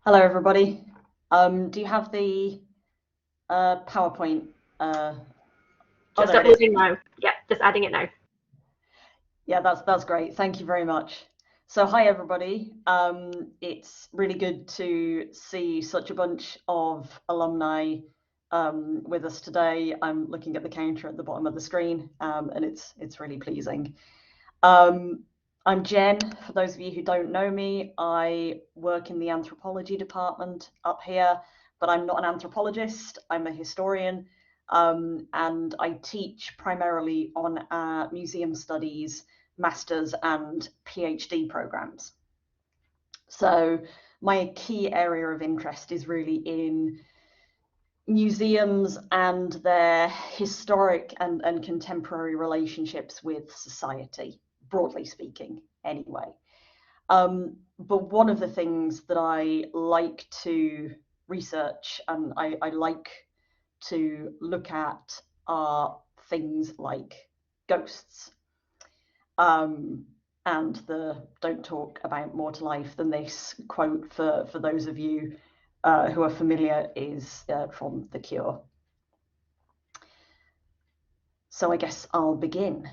Hello, everybody. Do you have the PowerPoint? Oh, Just there it is. uploading now. Yeah, just adding it now. Yeah, that's great. Thank you very much. So, hi, everybody. It's really good to see such a bunch of alumni with us today. I'm looking at the counter at the bottom of the screen, and it's really pleasing. I'm Jen. For those of you who don't know me, I work in the anthropology department up here, but I'm not an anthropologist. I'm a historian, and I teach primarily on museum studies, masters and PhD programs. So my key area of interest is really in museums and their historic and contemporary relationships with society, broadly speaking, anyway. But one of the things that I like to research and I like to look at are things like ghosts. And the "don't talk about more to life than this" quote, for those of you who are familiar, is from The Cure. So I guess I'll begin.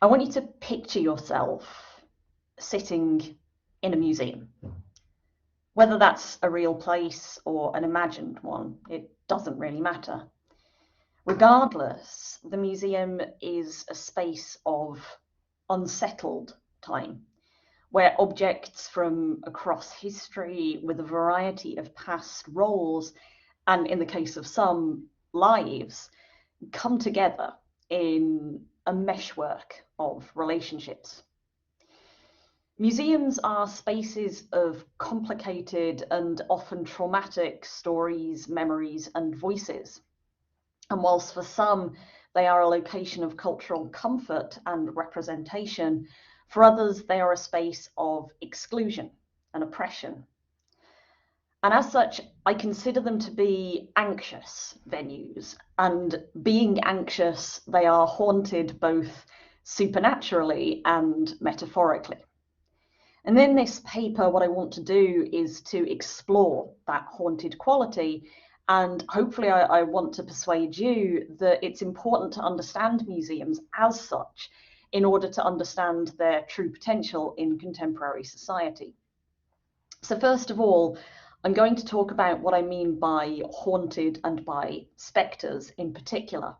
I want you to picture yourself sitting in a museum. Whether that's a real place or an imagined one, it doesn't really matter. Regardless, the museum is a space of unsettled time, where objects from across history, with a variety of past roles, and in the case of some, lives, come together in a meshwork of relationships. Museums are spaces of complicated and often traumatic stories, memories, and voices. And whilst for some they are a location of cultural comfort and representation, for others they are a space of exclusion and oppression. And as such, I consider them to be anxious venues. And being anxious, they are haunted both supernaturally and metaphorically. And in this paper, what I want to do is to explore that haunted quality. And hopefully, I want to persuade you that it's important to understand museums as such in order to understand their true potential in contemporary society. So, first of all, I'm going to talk about what I mean by haunted and by spectres in particular.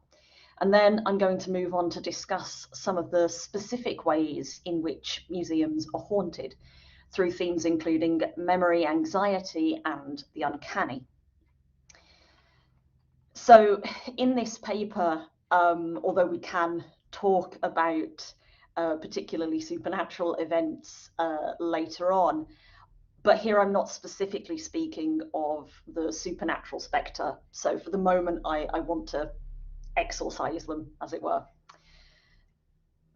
And then I'm going to move on to discuss some of the specific ways in which museums are haunted, through themes including memory, anxiety, and the uncanny. So in this paper, although we can talk about particularly supernatural events later on, but here I'm not specifically speaking of the supernatural spectre. So for the moment, I want to exorcise them, as it were.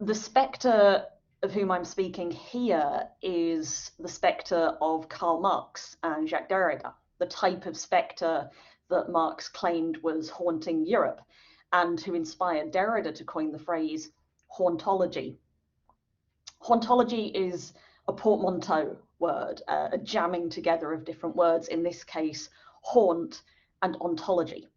The spectre of whom I'm speaking here is the spectre of Karl Marx and Jacques Derrida, the type of spectre that Marx claimed was haunting Europe, and who inspired Derrida to coin the phrase hauntology. Hauntology is a portmanteau word, a jamming together of different words, in this case, haunt and ontology.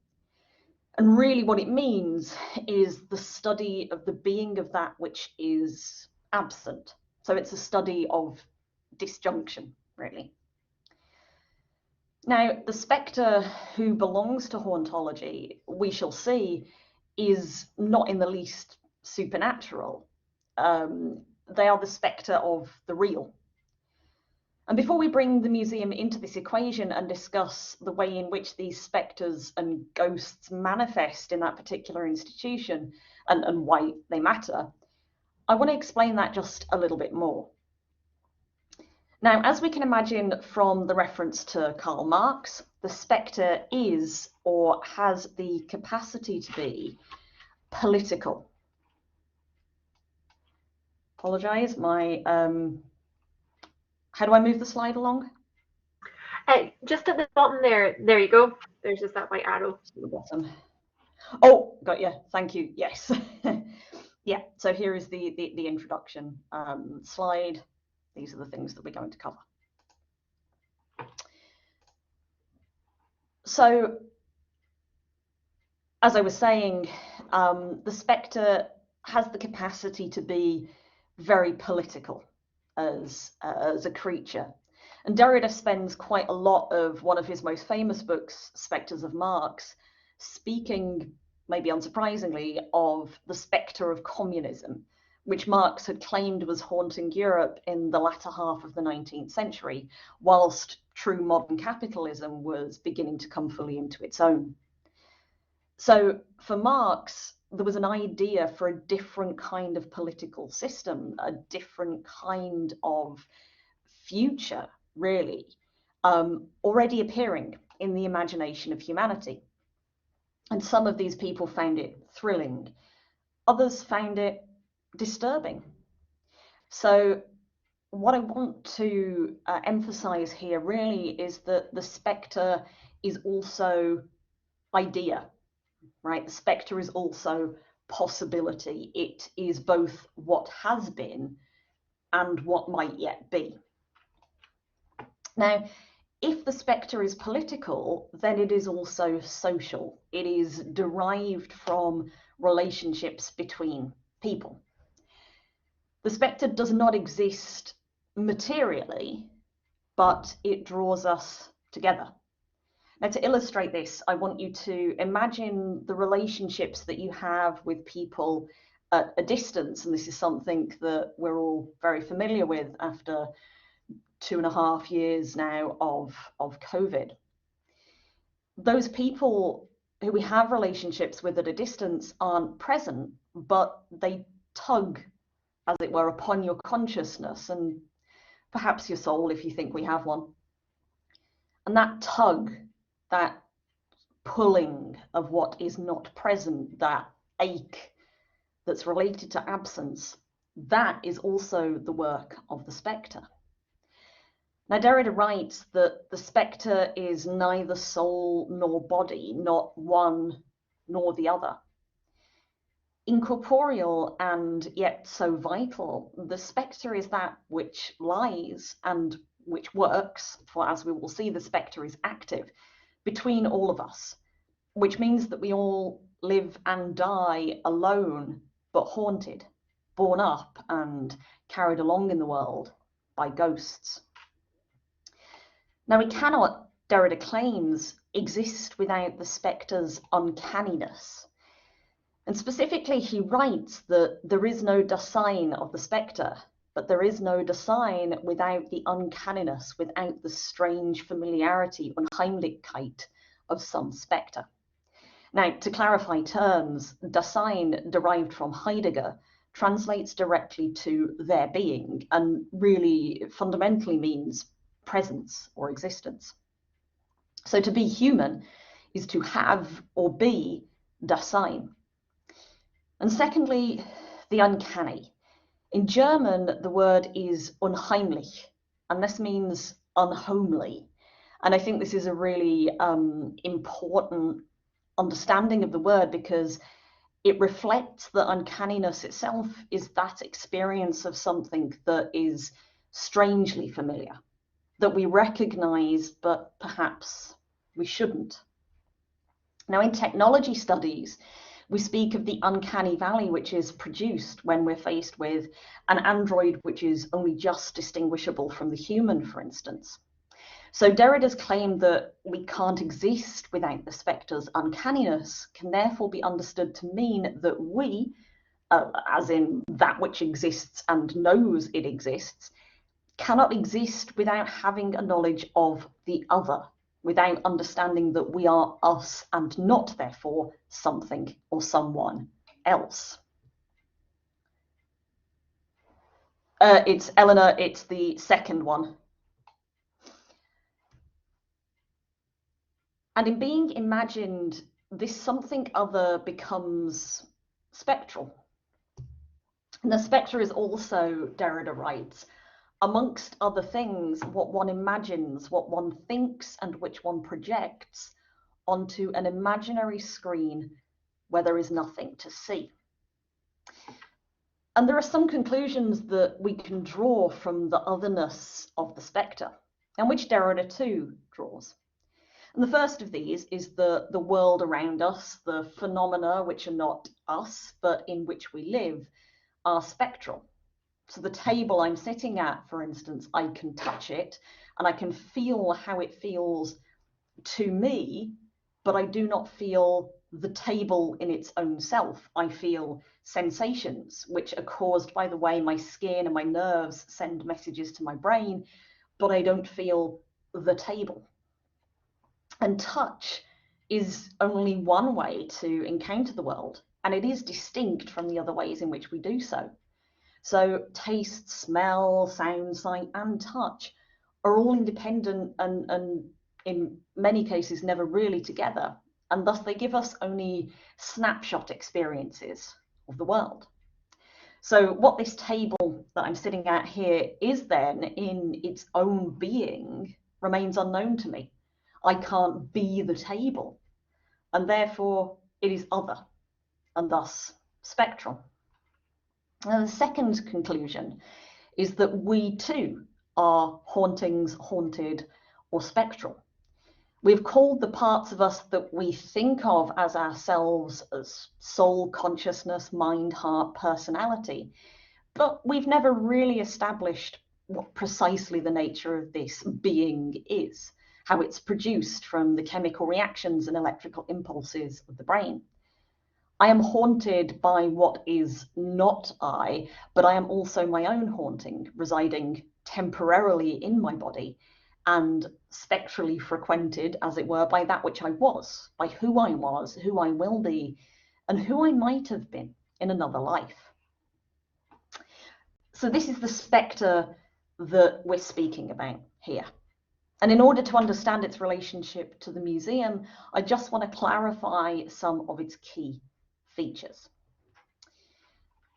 And really what it means is the study of the being of that which is absent. So it's a study of disjunction, really. Now, the spectre who belongs to hauntology, we shall see, is not in the least supernatural. They are the spectre of the real. And before we bring the museum into this equation and discuss the way in which these spectres and ghosts manifest in that particular institution and why they matter, I want to explain that just a little bit more. Now, as we can imagine from the reference to Karl Marx, the spectre is, or has the capacity to be, political. Apologise, my how do I move the slide along? Just at the bottom there, there you go. There's just that white arrow. To the bottom. Oh, got you. Thank you. Yes. Yeah. So here is the introduction slide. These are the things that we're going to cover. So, as I was saying, the spectre has the capacity to be very political as a creature. And Derrida spends quite a lot of one of his most famous books, Spectres of Marx, speaking, maybe unsurprisingly, of the spectre of communism, which Marx had claimed was haunting Europe in the latter half of the 19th century, whilst true modern capitalism was beginning to come fully into its own. So for Marx, there was an idea for a different kind of political system, a different kind of future, really, already appearing in the imagination of humanity. And some of these people found it thrilling, others found it disturbing. So what I want to emphasize here really is that the spectre is also idea, right? The spectre is also possibility. It is both what has been and what might yet be. Now, if the spectre is political, then it is also social. It is derived from relationships between people. The spectre does not exist materially, but it draws us together. Now, to illustrate this, I want you to imagine the relationships that you have with people at a distance, and this is something that we're all very familiar with after 2.5 years now of COVID. Those people who we have relationships with at a distance aren't present, but they tug, as it were, upon your consciousness and perhaps your soul if you think we have one. And that tug, that pulling of what is not present, that ache that's related to absence, that is also the work of the spectre. Now, Derrida writes that the spectre is neither soul nor body, not one nor the other. Incorporeal and yet so vital, the spectre is that which lies and which works, for as we will see, the spectre is active, between all of us, which means that we all live and die alone, but haunted, borne up and carried along in the world by ghosts. Now, we cannot, Derrida claims, exist without the spectre's uncanniness. And specifically, he writes that there is no Dasein of the spectre, but there is no Dasein without the uncanniness, without the strange familiarity, Unheimlichkeit, of some spectre. Now, to clarify terms, Dasein, derived from Heidegger, translates directly to their being and really fundamentally means presence or existence. So to be human is to have or be Dasein. And secondly, the uncanny. In German, the word is unheimlich, and this means unhomely. And I think this is a really important understanding of the word, because it reflects that uncanniness itself is that experience of something that is strangely familiar, that we recognize, but perhaps we shouldn't. Now, in technology studies, we speak of the uncanny valley, which is produced when we're faced with an android which is only just distinguishable from the human, for instance. So Derrida's claim that we can't exist without the spectre's uncanniness can therefore be understood to mean that we, as in that which exists and knows it exists, cannot exist without having a knowledge of the other, without understanding that we are us and not therefore something or someone else. It's Eleanor, it's the second one. And in being imagined, this something other becomes spectral. And the spectre is also, Derrida writes, amongst other things, what one imagines, what one thinks, and which one projects onto an imaginary screen where there is nothing to see. And there are some conclusions that we can draw from the otherness of the spectre, and which Derrida too draws. And the first of these is the world around us, the phenomena which are not us, but in which we live, are spectral. So the table I'm sitting at, for instance, I can touch it and I can feel how it feels to me, but I do not feel the table in its own self. I feel sensations which are caused by the way my skin and my nerves send messages to my brain, but I don't feel the table. And touch is only one way to encounter the world, and it is distinct from the other ways in which we do so. So taste, smell, sound, sight, and touch are all independent and in many cases never really together, and thus they give us only snapshot experiences of the world. So what this table that I'm sitting at here is then in its own being remains unknown to me. I can't be the table, and therefore it is other, and thus spectral. And the second conclusion is that we too are hauntings, haunted, or spectral. We've called the parts of us that we think of as ourselves as soul, consciousness, mind, heart, personality, but we've never really established what precisely the nature of this being is, how it's produced from the chemical reactions and electrical impulses of the brain. I am haunted by what is not I, but I am also my own haunting, residing temporarily in my body and spectrally frequented, as it were, by that which I was, by who I was, who I will be, and who I might have been in another life. So this is the spectre that we're speaking about here. And in order to understand its relationship to the museum, I just want to clarify some of its key features.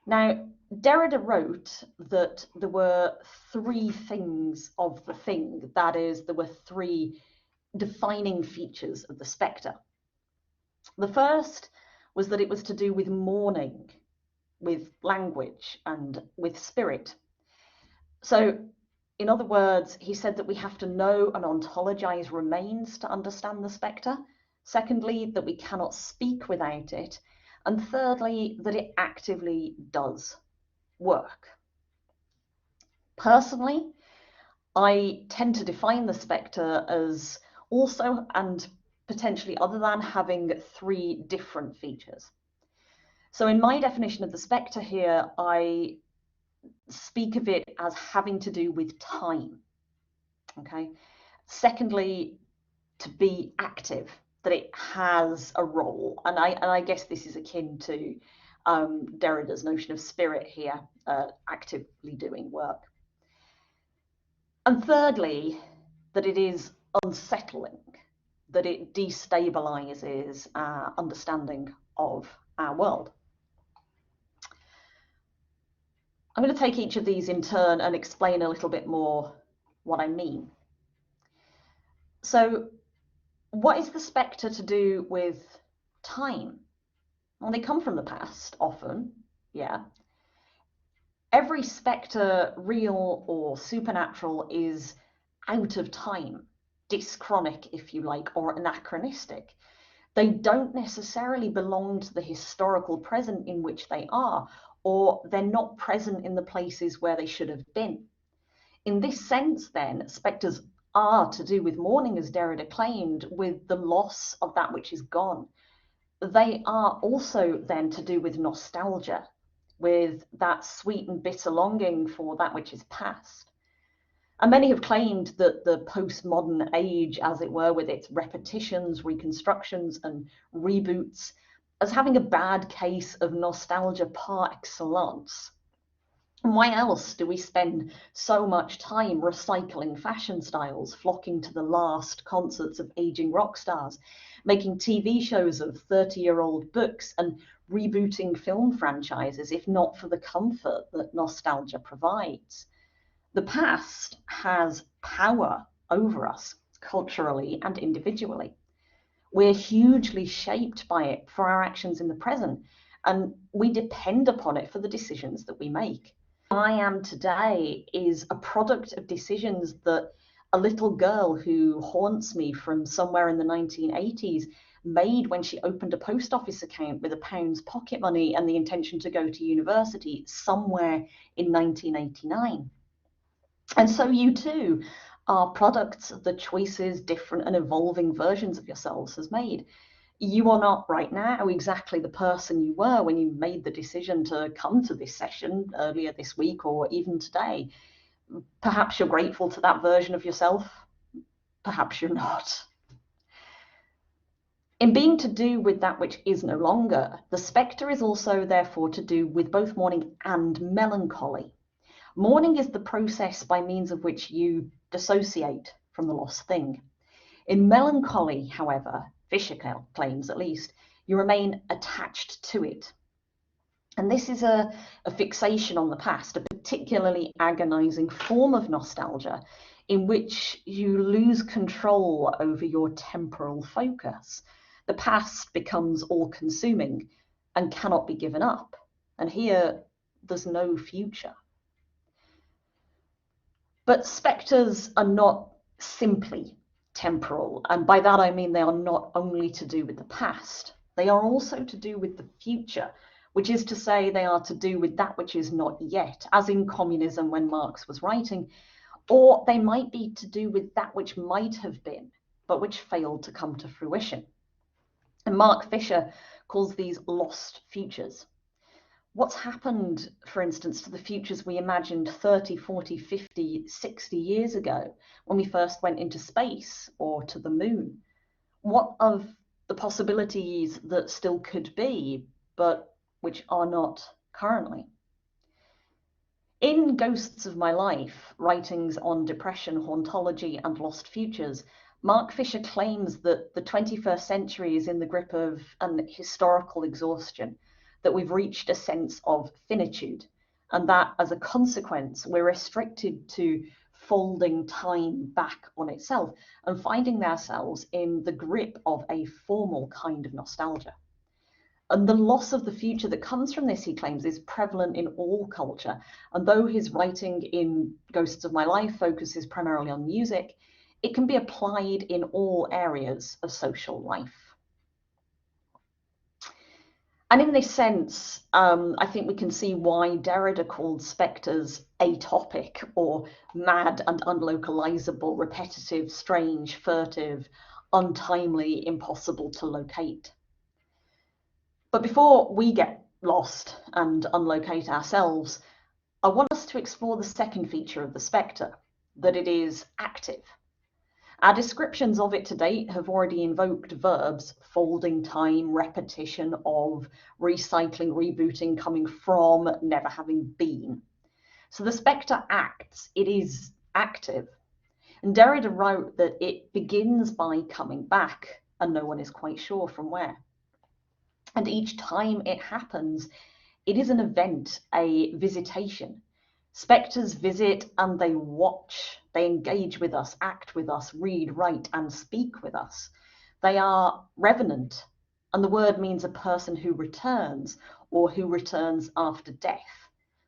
Now, Derrida wrote that there were three things of the thing, that is, there were three defining features of the spectre. The first was that it was to do with mourning, with language, and with spirit. So, in other words, he said that we have to know and ontologize remains to understand the spectre. Secondly, that we cannot speak without it. And thirdly, that it actively does work. Personally, I tend to define the spectre as also and potentially other than having three different features. So in my definition of the spectre here, I speak of it as having to do with time. Okay. Secondly, to be active, that it has a role, and I guess this is akin to Derrida's notion of spirit here, actively doing work. And thirdly, that it is unsettling, that it destabilizes our understanding of our world. I'm going to take each of these in turn and explain a little bit more what I mean. So, what is the spectre to do with time? Well, they come from the past, often, yeah. Every spectre, real or supernatural, is out of time, dischronic, if you like, or anachronistic. They don't necessarily belong to the historical present in which they are, or they're not present in the places where they should have been. In this sense, then, spectres are to do with mourning, as Derrida claimed, with the loss of that which is gone. They are also then to do with nostalgia, with that sweet and bitter longing for that which is past. And many have claimed that the postmodern age, as it were, with its repetitions, reconstructions, and reboots, as having a bad case of nostalgia par excellence. And why else do we spend so much time recycling fashion styles, flocking to the last concerts of aging rock stars, making TV shows of 30-year-old books, and rebooting film franchises, if not for the comfort that nostalgia provides? The past has power over us, culturally and individually. We're hugely shaped by it for our actions in the present, and we depend upon it for the decisions that we make. I am today is a product of decisions that A little girl who haunts me from somewhere in the 1980s made when she opened a post office account with £1 pocket money and the intention to go to university somewhere in 1989. And so you too are products of the choices different and evolving versions of yourselves has made. You are not right now exactly the person you were when you made the decision to come to this session earlier this week or even today. Perhaps you're grateful to that version of yourself, perhaps you're not. In being to do with that which is no longer, the spectre is also therefore to do with both mourning and melancholy. Mourning is the process by means of which you dissociate from the lost thing. In melancholy, however, Fisher claims at least, you remain attached to it. And this is a fixation on the past, a particularly agonizing form of nostalgia in which you lose control over your temporal focus. The past becomes all-consuming and cannot be given up. And here, there's no future. But spectres are not simply temporal, and by that I mean they are not only to do with the past, they are also to do with the future, which is to say they are to do with that which is not yet, as in communism when Marx was writing, or they might be to do with that which might have been, but which failed to come to fruition. And Mark Fisher calls these lost futures. What's happened, for instance, to the futures we imagined 30, 40, 50, 60 years ago when we first went into space or to the moon? What of the possibilities that still could be, but which are not currently? In Ghosts of My Life, writings on depression, hauntology, and lost futures, Mark Fisher claims that the 21st century is in the grip of an historical exhaustion, that we've reached a sense of finitude, and that as a consequence, we're restricted to folding time back on itself and finding ourselves in the grip of a formal kind of nostalgia. And the loss of the future that comes from this, he claims, is prevalent in all culture. And though his writing in Ghosts of My Life focuses primarily on music, it can be applied in all areas of social life. And in this sense, I think we can see why Derrida called spectres atopic or mad and unlocalizable, repetitive, strange, furtive, untimely, impossible to locate. But before we get lost and unlocate ourselves, I want us to explore the second feature of the spectre, that it is active. Our descriptions of it to date have already invoked verbs: folding time, repetition of, recycling, rebooting, coming from, never having been. So the spectre acts, it is active. And Derrida wrote that it begins by coming back, and no one is quite sure from where. And each time it happens, it is an event, a visitation. Spectres visit and they watch, they engage with us, act with us, read, write, and speak with us. They are revenant, and the word means a person who returns or who returns after death.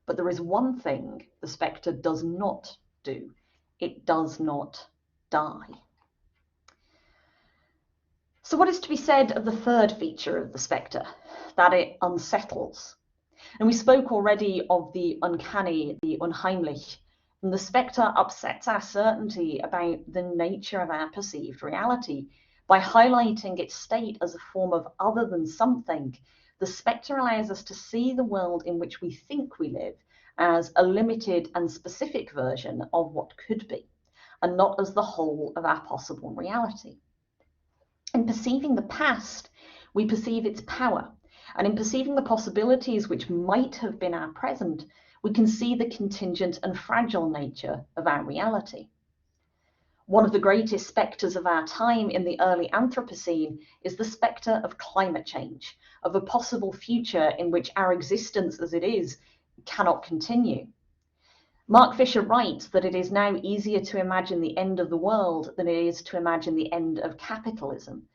But there is one thing the spectre does not do. It does not die. So what is to be said of the third feature of the spectre? That it unsettles. And we spoke already of the uncanny, the unheimlich, and the spectre upsets our certainty about the nature of our perceived reality. By highlighting its state as a form of other than something, the spectre allows us to see the world in which we think we live as a limited and specific version of what could be, and not as the whole of our possible reality. In perceiving the past, we perceive its power. And in perceiving the possibilities which might have been our present, we can see the contingent and fragile nature of our reality. One of the greatest spectres of our time in the early Anthropocene is the spectre of climate change, of a possible future in which our existence as it is cannot continue. Mark Fisher writes that it is now easier to imagine the end of the world than it is to imagine the end of capitalism.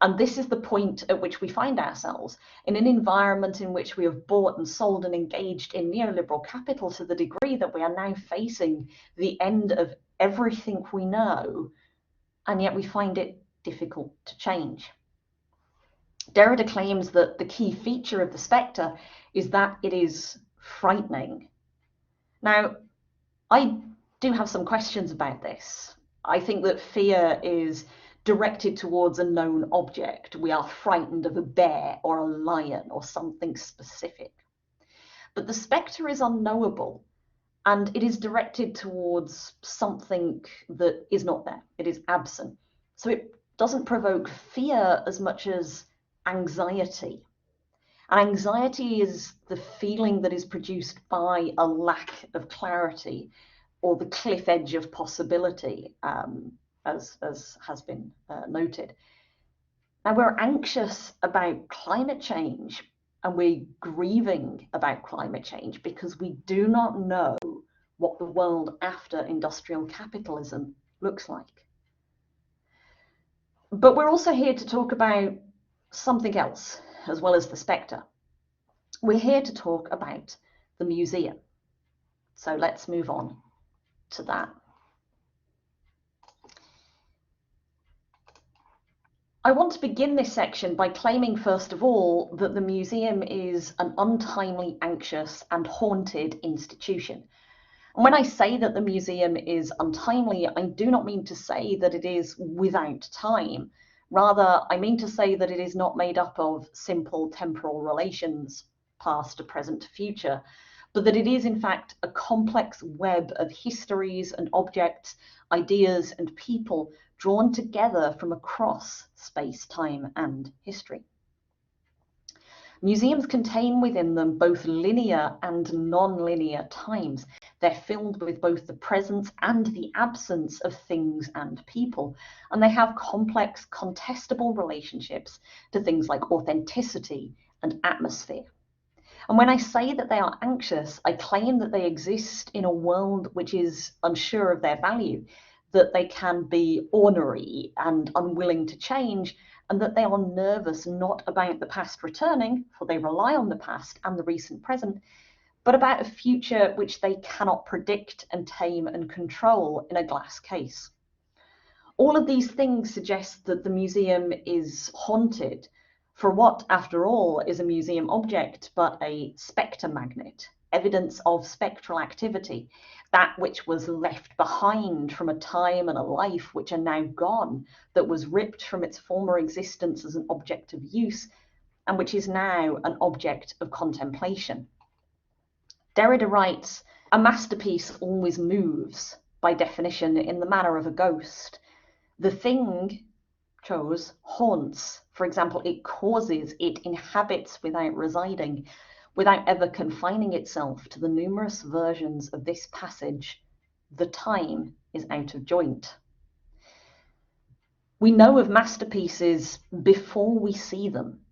And this is the point at which we find ourselves, in an environment in which we have bought and sold and engaged in neoliberal capital to the degree that we are now facing the end of everything we know, and yet we find it difficult to change. Derrida claims that the key feature of the spectre is that it is frightening. Now, I do have some questions about this. I think that fear is directed towards a known object. We are frightened of a bear or a lion or something specific. But the spectre is unknowable, and it is directed towards something that is not there. It is absent. So it doesn't provoke fear as much as anxiety. And anxiety is the feeling that is produced by a lack of clarity or the cliff edge of possibility, as has been noted. Now, we're anxious about climate change, and we're grieving about climate change because we do not know what the world after industrial capitalism looks like. But we're also here to talk about something else, as well as the spectre. We're here to talk about the museum. So let's move on to that. I want to begin this section by claiming, first of all, that the museum is an untimely, anxious, and haunted institution. And when I say that the museum is untimely, I do not mean to say that it is without time. Rather, I mean to say that it is not made up of simple temporal relations, past to present to future, but that it is in fact a complex web of histories and objects, ideas and people drawn together from across space, time and history. Museums contain within them both linear and non-linear times. They're filled with both the presence and the absence of things and people, and they have complex, contestable relationships to things like authenticity and atmosphere. And when I say that they are anxious, I claim that they exist in a world which is unsure of their value, that they can be ornery and unwilling to change, and that they are nervous not about the past returning, for they rely on the past and the recent present, but about a future which they cannot predict and tame and control in a glass case. All of these things suggest that the museum is haunted, for what, after all, is a museum object but a spectre magnet, evidence of spectral activity, that which was left behind from a time and a life which are now gone, that was ripped from its former existence as an object of use, and which is now an object of contemplation. Derrida writes, "A masterpiece always moves, by definition, in the manner of a ghost. The thing chose haunts. For example, it causes, it inhabits without residing, without ever confining itself to the numerous versions of this passage. The time is out of joint." We know of masterpieces before we see them.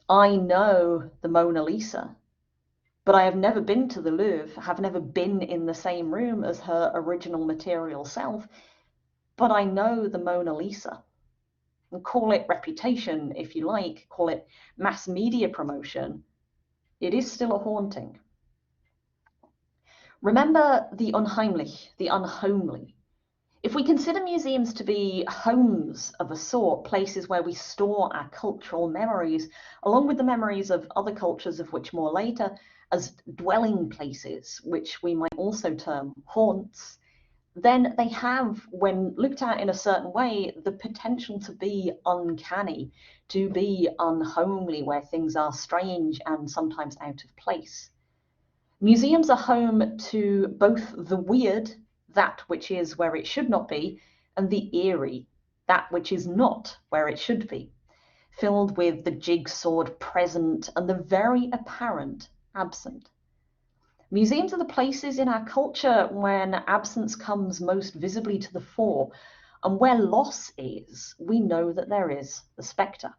I know the Mona Lisa, but I have never been to the Louvre, have never been in the same room as her original material self, but I know the Mona Lisa. And call it reputation, if you like, call it mass media promotion, it is still a haunting. Remember the unheimlich, the unhomely. If we consider museums to be homes of a sort, places where we store our cultural memories, along with the memories of other cultures, of which more later, as dwelling places, which we might also term haunts, then they have, when looked at in a certain way, the potential to be uncanny, to be unhomely, where things are strange and sometimes out of place. Museums are home to both the weird, that which is where it should not be, and the eerie, that which is not where it should be, filled with the jigsawed present and the very apparent absent. Museums are the places in our culture when absence comes most visibly to the fore, and where loss is, we know that there is the spectre.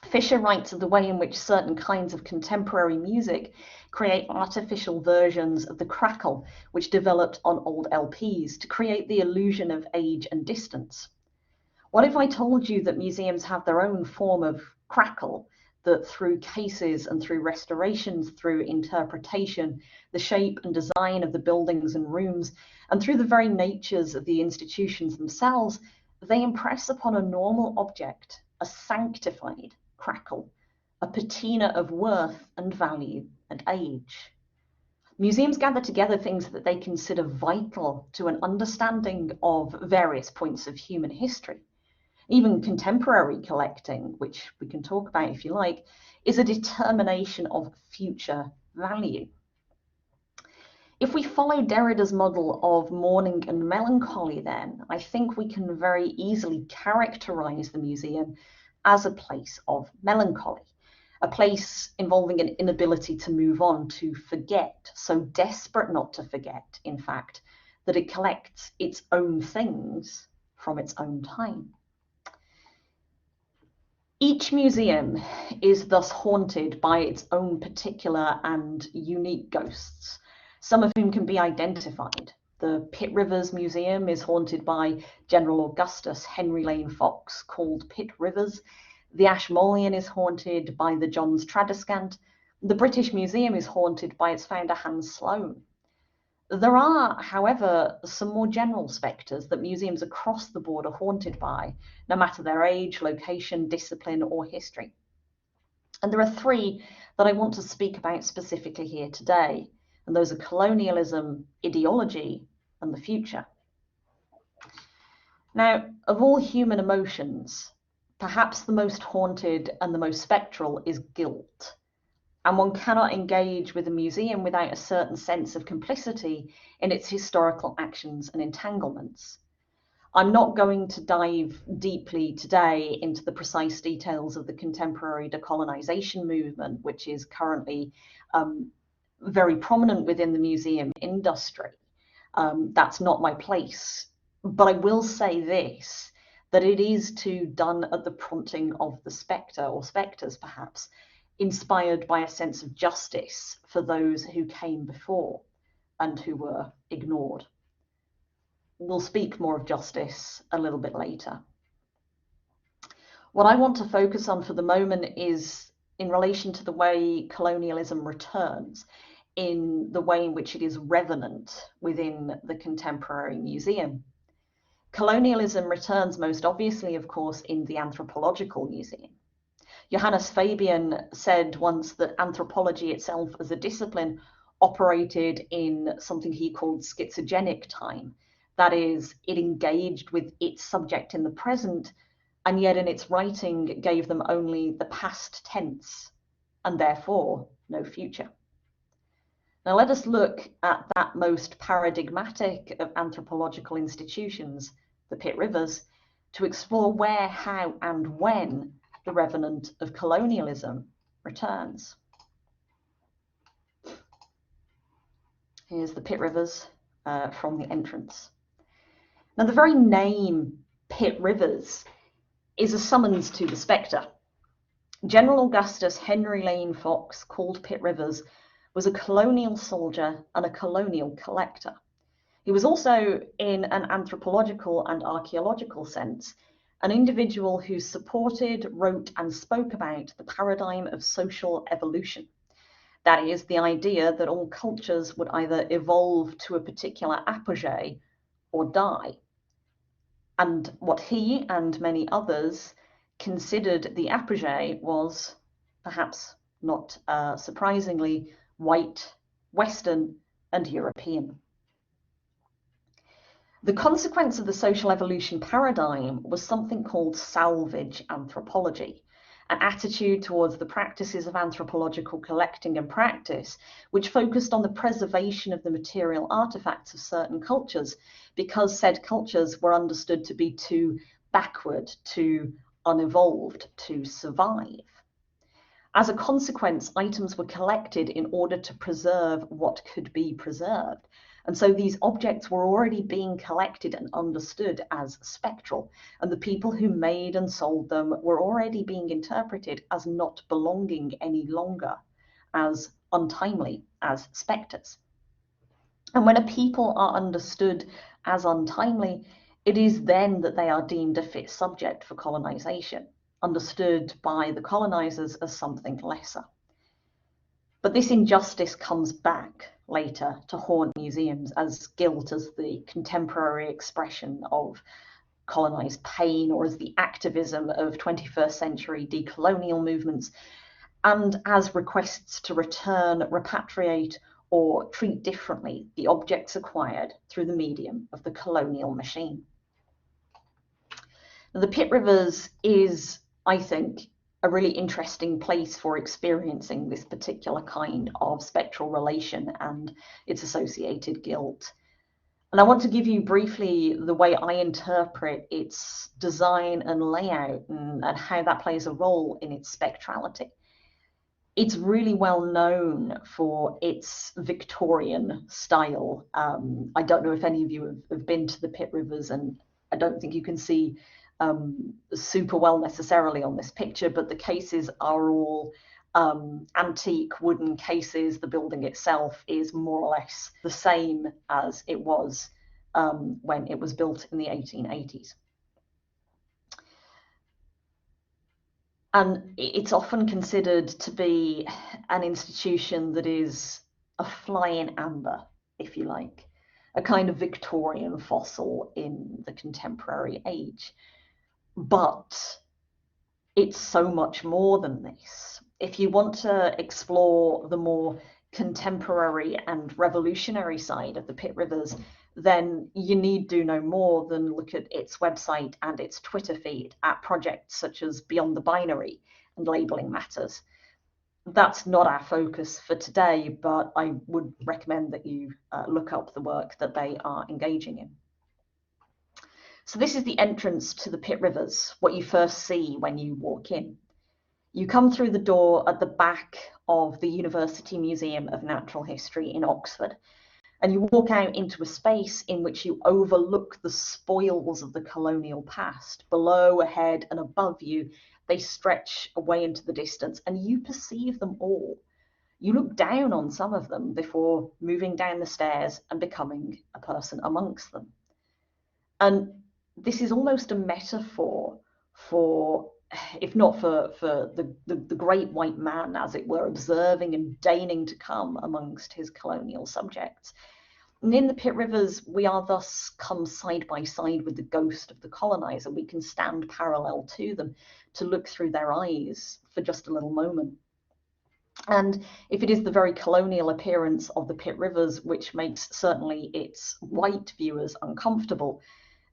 Fisher writes of the way in which certain kinds of contemporary music create artificial versions of the crackle which developed on old LPs to create the illusion of age and distance. What if I told you that museums have their own form of crackle, that through cases and through restorations, through interpretation, the shape and design of the buildings and rooms, and through the very natures of the institutions themselves, they impress upon a normal object a sanctified crackle, a patina of worth and value and age. Museums gather together things that they consider vital to an understanding of various points of human history. Even contemporary collecting, which we can talk about if you like, is a determination of future value. If we follow Derrida's model of mourning and melancholy, then I think we can very easily characterize the museum as a place of melancholy, a place involving an inability to move on, to forget, so desperate not to forget, in fact, that it collects its own things from its own time. Each museum is thus haunted by its own particular and unique ghosts, some of whom can be identified. The Pitt Rivers Museum is haunted by General Augustus Henry Lane Fox, called Pitt Rivers. The Ashmolean is haunted by the Johns Tradescant. The British Museum is haunted by its founder, Hans Sloane. There are, however, some more general spectres that museums across the board are haunted by, no matter their age, location, discipline, or history. And there are three that I want to speak about specifically here today, and those are colonialism, ideology, and the future. Now, of all human emotions, perhaps the most haunted and the most spectral is guilt. And one cannot engage with a museum without a certain sense of complicity in its historical actions and entanglements. I'm not going to dive deeply today into the precise details of the contemporary decolonization movement, which is currently very prominent within the museum industry. That's not my place. But I will say this, that it is too done at the prompting of the spectre, or spectres perhaps, inspired by a sense of justice for those who came before and who were ignored. We'll speak more of justice a little bit later. What I want to focus on for the moment is in relation to the way colonialism returns, in the way in which it is revenant within the contemporary museum. Colonialism returns most obviously, of course, in the anthropological museum. Johannes Fabian said once that anthropology itself as a discipline operated in something he called schizogenic time. That is, it engaged with its subject in the present, and yet in its writing gave them only the past tense, and therefore no future. Now let us look at that most paradigmatic of anthropological institutions, the Pitt Rivers, to explore where, how, and when the revenant of colonialism returns. Here's the Pitt Rivers from the entrance. Now, the very name Pitt Rivers is a summons to the spectre. General Augustus Henry Lane Fox, called Pitt Rivers, was a colonial soldier and a colonial collector. He was also, in an anthropological and archaeological sense, an individual who supported, wrote, and spoke about the paradigm of social evolution. That is, the idea that all cultures would either evolve to a particular apogee or die. And what he and many others considered the apogee was, perhaps not surprisingly, white, Western, and European. The consequence of the social evolution paradigm was something called salvage anthropology, an attitude towards the practices of anthropological collecting and practice, which focused on the preservation of the material artifacts of certain cultures, because said cultures were understood to be too backward, too unevolved to survive. As a consequence, items were collected in order to preserve what could be preserved. And so these objects were already being collected and understood as spectral, and the people who made and sold them were already being interpreted as not belonging any longer, as untimely, as spectres. And when a people are understood as untimely, it is then that they are deemed a fit subject for colonization. understood by the colonizers as something lesser. But this injustice comes back later to haunt museums as guilt as the contemporary expression of colonized pain, or as the activism of 21st century decolonial movements, and as requests to return, repatriate, or treat differently the objects acquired through the medium of the colonial machine. The Pitt Rivers is, I think, a really interesting place for experiencing this particular kind of spectral relation and its associated guilt. And I want to give you briefly the way I interpret its design and layout and how that plays a role in its spectrality. It's really well known for its Victorian style. I don't know if any of you have been to the Pitt Rivers, and I don't think you can see super well necessarily on this picture, but the cases are all antique wooden cases. The building itself is more or less the same as it was when it was built in the 1880s. And it's often considered to be an institution that is a fly in amber, if you like, a kind of Victorian fossil in the contemporary age. But it's so much more than this. If you want to explore the more contemporary and revolutionary side of the Pitt Rivers, then you need do no more than look at its website and its Twitter feed at projects such as Beyond the Binary and Labeling Matters. That's not our focus for today, but I would recommend that you look up the work that they are engaging in. So this is the entrance to the Pitt Rivers, what you first see when you walk in. You come through the door at the back of the University Museum of Natural History in Oxford, and you walk out into a space in which you overlook the spoils of the colonial past. Below, ahead, and above you, they stretch away into the distance, and you perceive them all. You look down on some of them before moving down the stairs and becoming a person amongst them. And this is almost a metaphor for, if not for the great white man, as it were, observing and deigning to come amongst his colonial subjects. And in the Pitt Rivers, we are thus come side by side with the ghost of the colonizer. We can stand parallel to them to look through their eyes for just a little moment. And if it is the very colonial appearance of the Pitt Rivers which makes certainly its white viewers uncomfortable,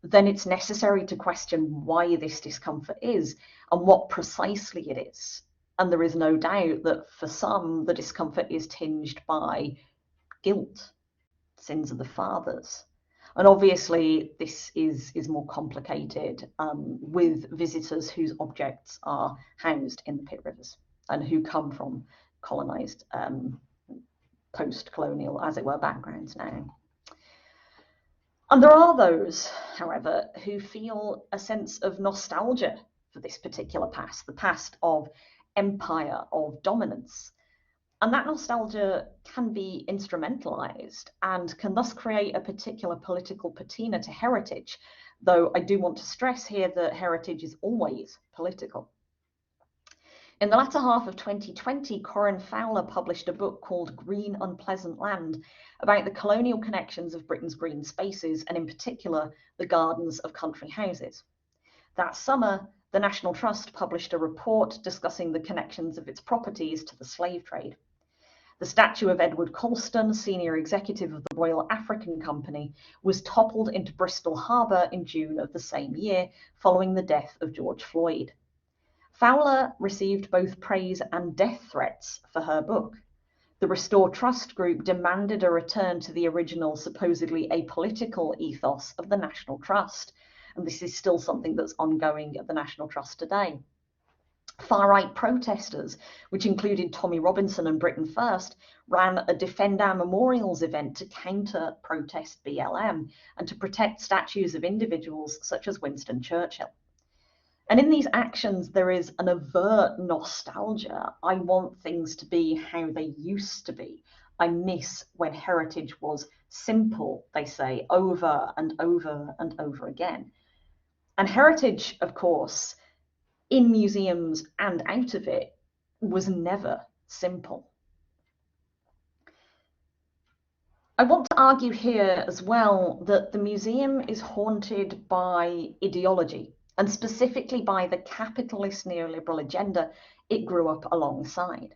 then it's necessary to question why this discomfort is and what precisely it is. And there is no doubt that for some, the discomfort is tinged by guilt, sins of the fathers. And obviously, this is more complicated with visitors whose objects are housed in the Pitt Rivers and who come from colonized post-colonial, as it were, backgrounds now. And there are those, however, who feel a sense of nostalgia for this particular past, the past of empire, of dominance. And that nostalgia can be instrumentalized and can thus create a particular political patina to heritage, though I do want to stress here that heritage is always political. In the latter half of 2020, Corinne Fowler published a book called Green Unpleasant Land about the colonial connections of Britain's green spaces, and in particular, the gardens of country houses. That summer, the National Trust published a report discussing the connections of its properties to the slave trade. The statue of Edward Colston, senior executive of the Royal African Company, was toppled into Bristol Harbour in June of the same year, following the death of George Floyd. Fowler received both praise and death threats for her book. The Restore Trust group demanded a return to the original, supposedly apolitical ethos of the National Trust, and this is still something that's ongoing at the National Trust today. Far-right protesters, which included Tommy Robinson and Britain First, ran a Defend Our Memorials event to counter-protest BLM and to protect statues of individuals such as Winston Churchill. And in these actions, there is an overt nostalgia. I want things to be how they used to be. I miss when heritage was simple, they say, over and over and over again. And heritage, of course, in museums and out of it was never simple. I want to argue here as well that the museum is haunted by ideology, and specifically by the capitalist neoliberal agenda it grew up alongside.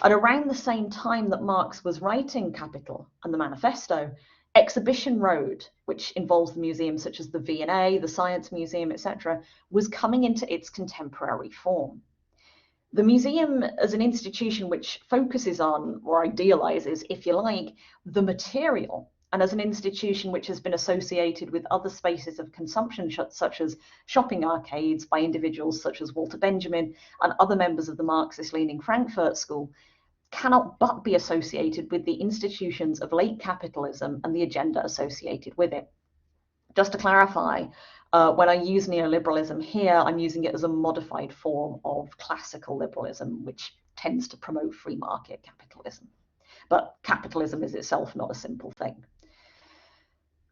At around the same time that Marx was writing Capital and the Manifesto, Exhibition Road, which involves the museums such as the V&A, the Science Museum, etc., was coming into its contemporary form. The museum as an institution which focuses on, or idealizes, if you like, the material, and as an institution which has been associated with other spaces of consumption, such as shopping arcades by individuals such as Walter Benjamin and other members of the Marxist-leaning Frankfurt School, cannot but be associated with the institutions of late capitalism and the agenda associated with it. Just to clarify, when I use neoliberalism here, I'm using it as a modified form of classical liberalism, which tends to promote free market capitalism. But capitalism is itself not a simple thing.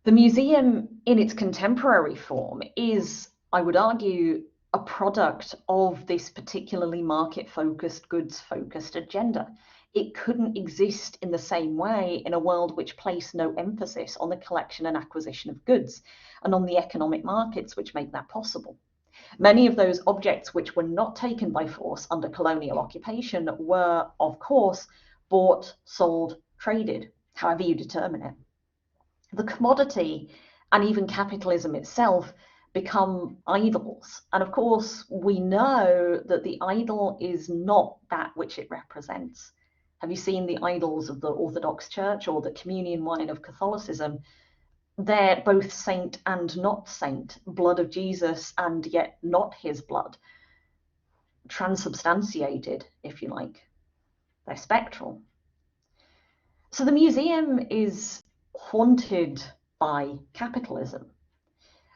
The museum in its contemporary form is, I would argue, a product of this particularly market-focused, goods-focused agenda. It couldn't exist in the same way in a world which placed no emphasis on the collection and acquisition of goods and on the economic markets which make that possible. Many of those objects which were not taken by force under colonial occupation were, of course, bought, sold, traded, however you determine it. The commodity and even capitalism itself become idols. And of course, we know that the idol is not that which it represents. Have you seen the idols of the Orthodox Church or the communion wine of Catholicism? They're both saint and not saint, blood of Jesus and yet not his blood. Transubstantiated, if you like. They're spectral. So the museum is haunted by capitalism.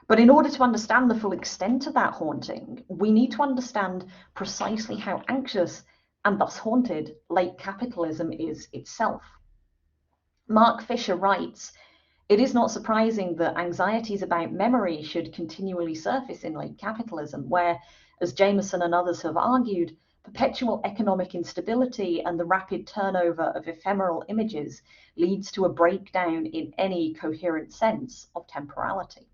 But in order to understand the full extent of that haunting, we need to understand precisely how anxious and thus haunted late capitalism is itself. Mark Fisher writes, "It is not surprising that anxieties about memory should continually surface in late capitalism, where, as Jameson and others have argued, perpetual economic instability and the rapid turnover of ephemeral images leads to a breakdown in any coherent sense of temporality."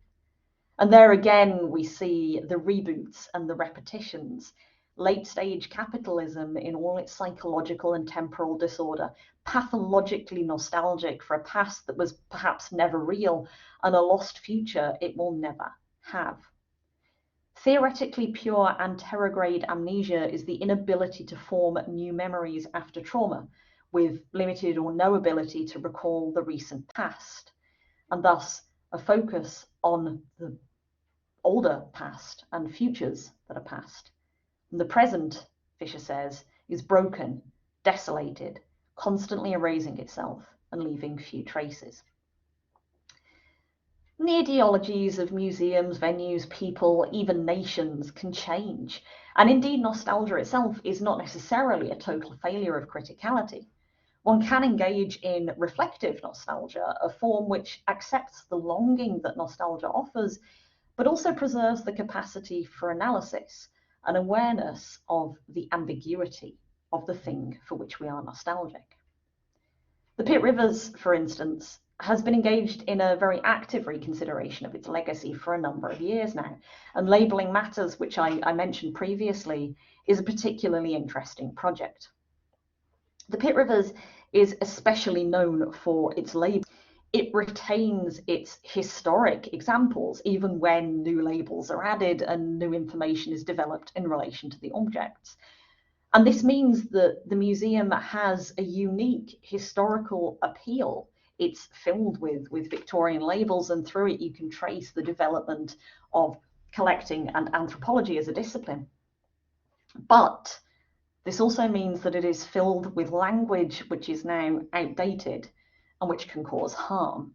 And there again, we see the reboots and the repetitions. Late-stage capitalism in all its psychological and temporal disorder, pathologically nostalgic for a past that was perhaps never real and a lost future it will never have. Theoretically pure anterograde amnesia is the inability to form new memories after trauma, with limited or no ability to recall the recent past, and thus a focus on the older past and futures that are past. And the present, Fisher says, is broken, desolated, constantly erasing itself and leaving few traces. And the ideologies of museums, venues, people, even nations can change. And indeed, nostalgia itself is not necessarily a total failure of criticality. One can engage in reflective nostalgia, a form which accepts the longing that nostalgia offers, but also preserves the capacity for analysis and awareness of the ambiguity of the thing for which we are nostalgic. The Pitt Rivers, for instance, has been engaged in a very active reconsideration of its legacy for a number of years now, and labelling matters, which I mentioned previously, is a particularly interesting project. The Pitt Rivers is especially known for its label. It retains its historic examples even when new labels are added and new information is developed in relation to the objects. And this means that the museum has a unique historical appeal. It's filled with Victorian labels, and through it you can trace the development of collecting and anthropology as a discipline. But this also means that it is filled with language which is now outdated and which can cause harm.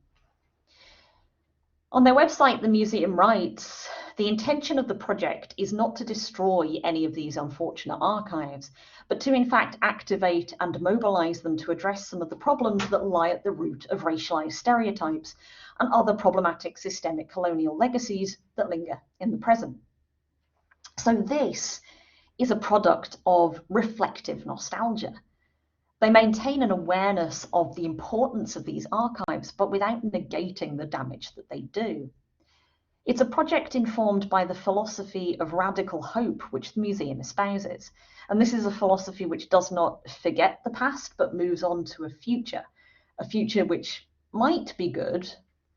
On their website, the museum writes, "The intention of the project is not to destroy any of these unfortunate archives, but to in fact activate and mobilize them to address some of the problems that lie at the root of racialized stereotypes and other problematic systemic colonial legacies that linger in the present." So this is a product of reflective nostalgia. They maintain an awareness of the importance of these archives, but without negating the damage that they do. It's a project informed by the philosophy of radical hope, which the museum espouses. And this is a philosophy which does not forget the past, but moves on to a future which might be good,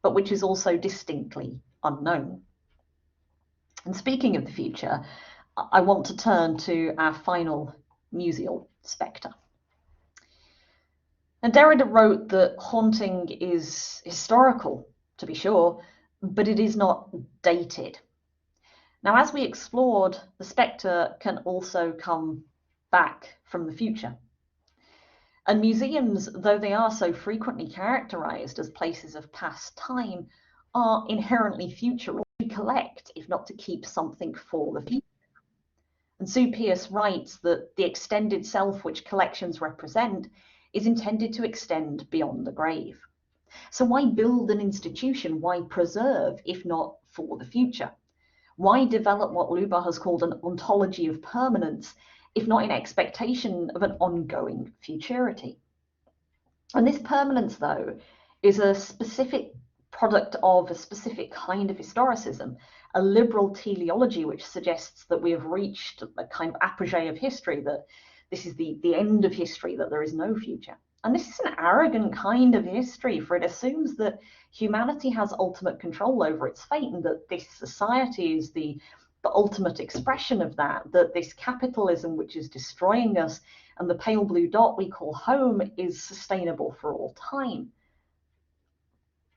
but which is also distinctly unknown. And speaking of the future, I want to turn to our final museal spectre. And Derrida wrote that haunting is historical, to be sure, but it is not dated. Now, as we explored, the spectre can also come back from the future. And museums, though they are so frequently characterized as places of past time, are inherently futural. To collect, if not to keep something for the future. And Sue Pierce writes that the extended self which collections represent is intended to extend beyond the grave. So why build an institution? Why preserve, if not for the future? Why develop what Luba has called an ontology of permanence, if not in expectation of an ongoing futurity? And this permanence, though, is a specific product of a specific kind of historicism, a liberal teleology which suggests that we have reached a kind of apogee of history, that this is the end of history, that there is no future. And this is an arrogant kind of history, for it assumes that humanity has ultimate control over its fate, and that this society is the ultimate expression of that this capitalism which is destroying us and the pale blue dot we call home is sustainable for all time.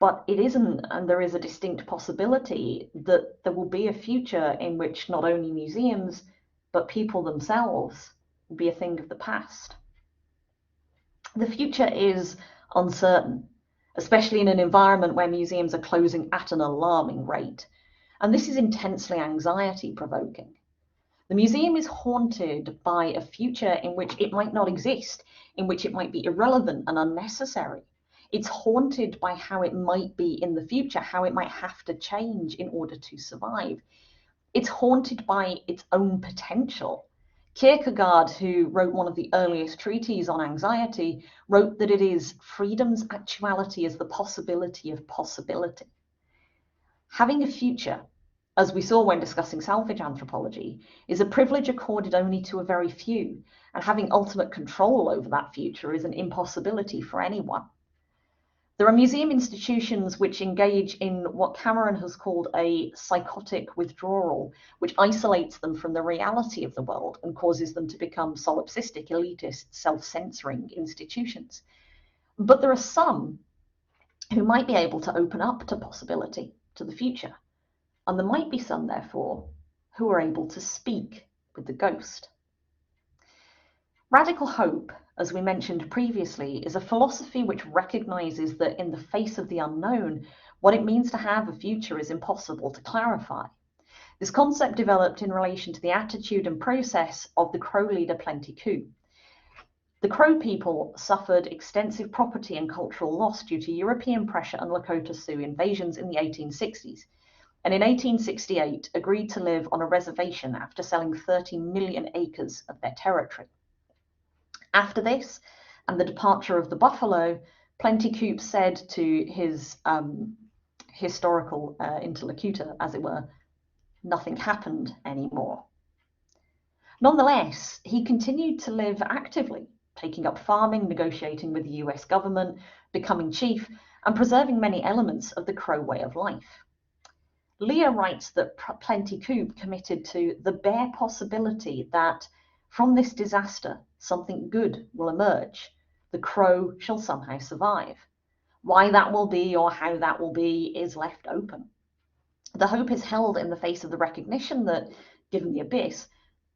But it isn't, and there is a distinct possibility that there will be a future in which not only museums, but people themselves will be a thing of the past. The future is uncertain, especially in an environment where museums are closing at an alarming rate. And this is intensely anxiety-provoking. The museum is haunted by a future in which it might not exist, in which it might be irrelevant and unnecessary. It's haunted by how it might be in the future, how it might have to change in order to survive. It's haunted by its own potential. Kierkegaard, who wrote one of the earliest treatises on anxiety, wrote that it is freedom's actuality as the possibility of possibility. Having a future, as we saw when discussing salvage anthropology, is a privilege accorded only to a very few, and having ultimate control over that future is an impossibility for anyone. There are museum institutions which engage in what Cameron has called a psychotic withdrawal, which isolates them from the reality of the world and causes them to become solipsistic, elitist, self-censoring institutions. But there are some who might be able to open up to possibility, to the future. And there might be some, therefore, who are able to speak with the ghost. Radical hope, as we mentioned previously, is a philosophy which recognizes that in the face of the unknown, what it means to have a future is impossible to clarify. This concept developed in relation to the attitude and process of the Crow leader Plenty Coups. The Crow people suffered extensive property and cultural loss due to European pressure and Lakota Sioux invasions in the 1860s. And in 1868 agreed to live on a reservation after selling 30 million acres of their territory. After this, and the departure of the buffalo, Plenty Coups said to his historical interlocutor, as it were, nothing happened anymore. Nonetheless, he continued to live actively, taking up farming, negotiating with the US government, becoming chief, and preserving many elements of the Crow way of life. Leah writes that Plenty Coups committed to the bare possibility that from this disaster, something good will emerge. The Crow shall somehow survive. Why that will be or how that will be is left open. The hope is held in the face of the recognition that, given the abyss,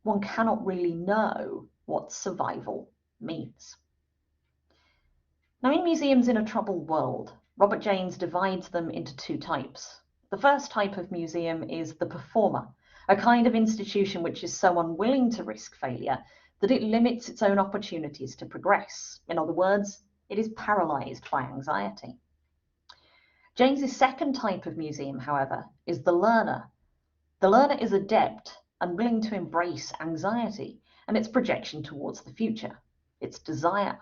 one cannot really know what survival means. Now, in Museums in a Troubled World, Robert James divides them into two types. The first type of museum is the performer, a kind of institution which is so unwilling to risk failure that it limits its own opportunities to progress. In other words, it is paralyzed by anxiety. James's second type of museum, however, is the learner. The learner is adept and willing to embrace anxiety and its projection towards the future, its desire.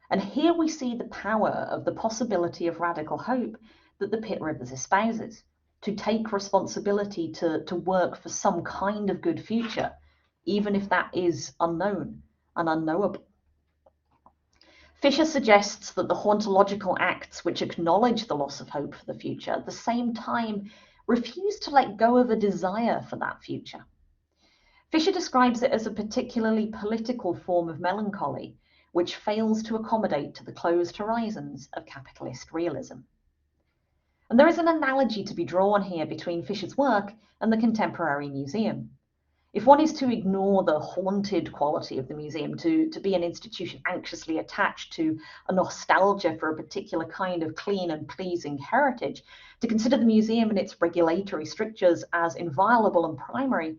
And here we see the power of the possibility of radical hope that the Pitt Rivers espouses, to take responsibility to work for some kind of good future, even if that is unknown and unknowable. Fisher suggests that the hauntological acts which acknowledge the loss of hope for the future at the same time refuse to let go of a desire for that future. Fisher describes it as a particularly political form of melancholy, which fails to accommodate to the closed horizons of capitalist realism. And there is an analogy to be drawn here between Fisher's work and the contemporary museum. If one is to ignore the haunted quality of the museum, to be an institution anxiously attached to a nostalgia for a particular kind of clean and pleasing heritage, to consider the museum and its regulatory strictures as inviolable and primary,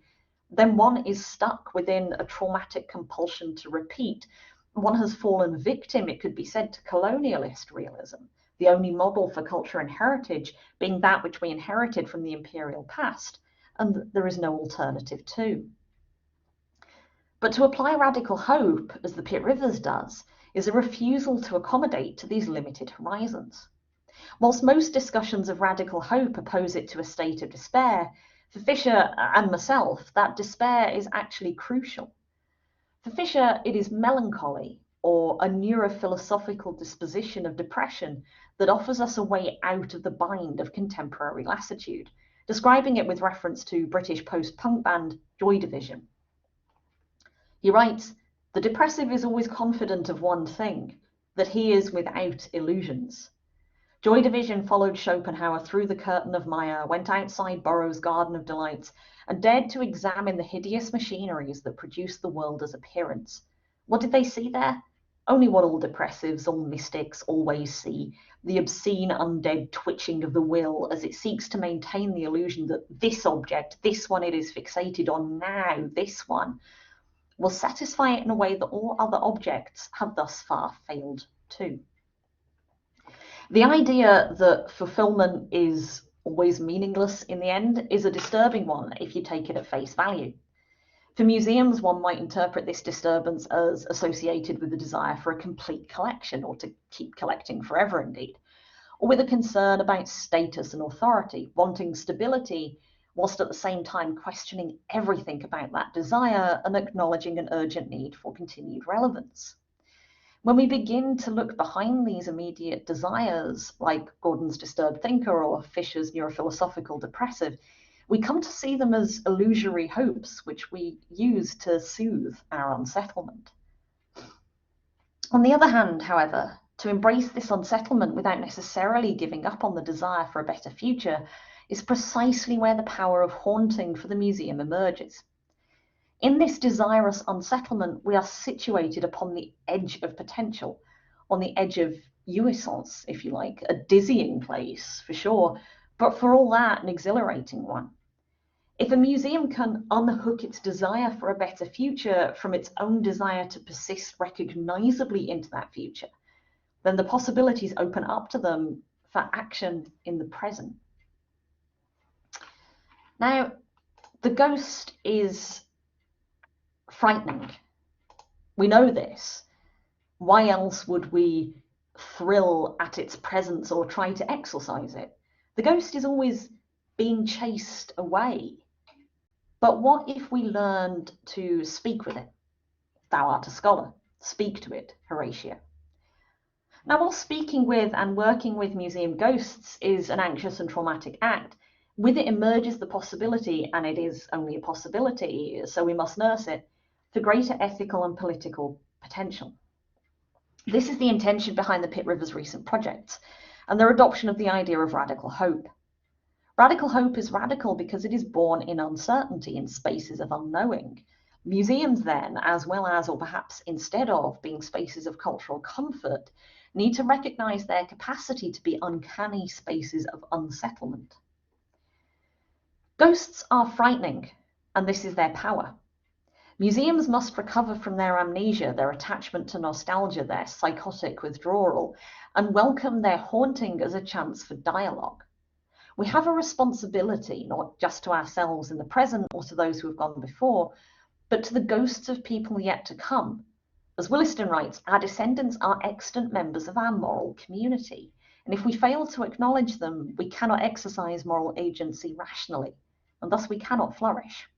then one is stuck within a traumatic compulsion to repeat. One has fallen victim, it could be said, to colonialist realism, the only model for culture and heritage being that which we inherited from the imperial past, and there is no alternative to. But to apply radical hope, as the Pitt Rivers does, is a refusal to accommodate to these limited horizons. Whilst most discussions of radical hope oppose it to a state of despair, for Fisher and myself, that despair is actually crucial. For Fisher, it is melancholy, or a neurophilosophical disposition of depression that offers us a way out of the bind of contemporary lassitude, describing it with reference to British post-punk band Joy Division. He writes, "The depressive is always confident of one thing, that he is without illusions. Joy Division followed Schopenhauer through the curtain of Maya, went outside Burroughs' Garden of Delights, and dared to examine the hideous machineries that produce the world as appearance. What did they see there? Only what all depressives, all mystics always see, the obscene undead twitching of the will as it seeks to maintain the illusion that this object, this one it is fixated on now, this one, will satisfy it in a way that all other objects have thus far failed to." The idea that fulfillment is always meaningless in the end is a disturbing one if you take it at face value. For museums, one might interpret this disturbance as associated with the desire for a complete collection, or to keep collecting forever indeed, or with a concern about status and authority, wanting stability, whilst at the same time questioning everything about that desire and acknowledging an urgent need for continued relevance. When we begin to look behind these immediate desires, like Gordon's disturbed thinker or Fisher's neurophilosophical depressive, we come to see them as illusory hopes which we use to soothe our unsettlement. On the other hand, however, to embrace this unsettlement without necessarily giving up on the desire for a better future is precisely where the power of haunting for the museum emerges. In this desirous unsettlement, we are situated upon the edge of potential, on the edge of jouissance, if you like, a dizzying place, for sure, but for all that, an exhilarating one. If a museum can unhook its desire for a better future from its own desire to persist recognizably into that future, then the possibilities open up to them for action in the present. Now, the ghost is frightening. We know this. Why else would we thrill at its presence or try to exorcise it? The ghost is always being chased away. But what if we learned to speak with it? Thou art a scholar. Speak to it, Horatio. Now, while speaking with and working with museum ghosts is an anxious and traumatic act, with it emerges the possibility, and it is only a possibility, so we must nurse it, for greater ethical and political potential. This is the intention behind the Pitt Rivers' recent projects and their adoption of the idea of radical hope. Radical hope is radical because it is born in uncertainty, in spaces of unknowing. Museums then, as well as, or perhaps instead of, being spaces of cultural comfort, need to recognize their capacity to be uncanny spaces of unsettlement. Ghosts are frightening, and this is their power. Museums must recover from their amnesia, their attachment to nostalgia, their psychotic withdrawal, and welcome their haunting as a chance for dialogue. We have a responsibility, not just to ourselves in the present or to those who have gone before, but to the ghosts of people yet to come. As Williston writes, our descendants are extant members of our moral community. And if we fail to acknowledge them, we cannot exercise moral agency rationally, and thus we cannot flourish.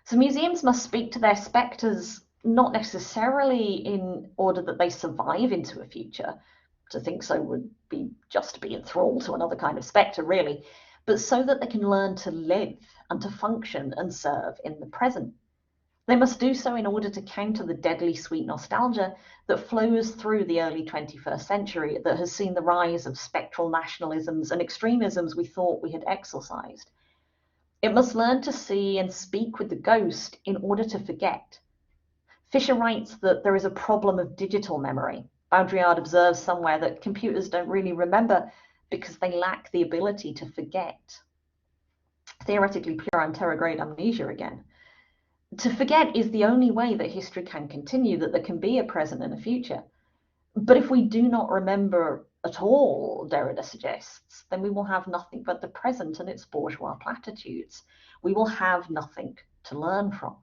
So museums must speak to their spectres not necessarily in order that they survive into a future. To think so would be just to be enthralled to another kind of spectre, really, but so that they can learn to live and to function and serve in the present. They must do so in order to counter the deadly sweet nostalgia that flows through the early 21st century, that has seen the rise of spectral nationalisms and extremisms we thought we had exorcised. It must learn to see and speak with the ghost in order to forget. Fisher writes that there is a problem of digital memory. Baudrillard observes somewhere that computers don't really remember because they lack the ability to forget. Theoretically pure anterograde amnesia again. To forget is the only way that history can continue, that there can be a present and a future. But if we do not remember at all, Derrida suggests, then we will have nothing but the present and its bourgeois platitudes. We will have nothing to learn from.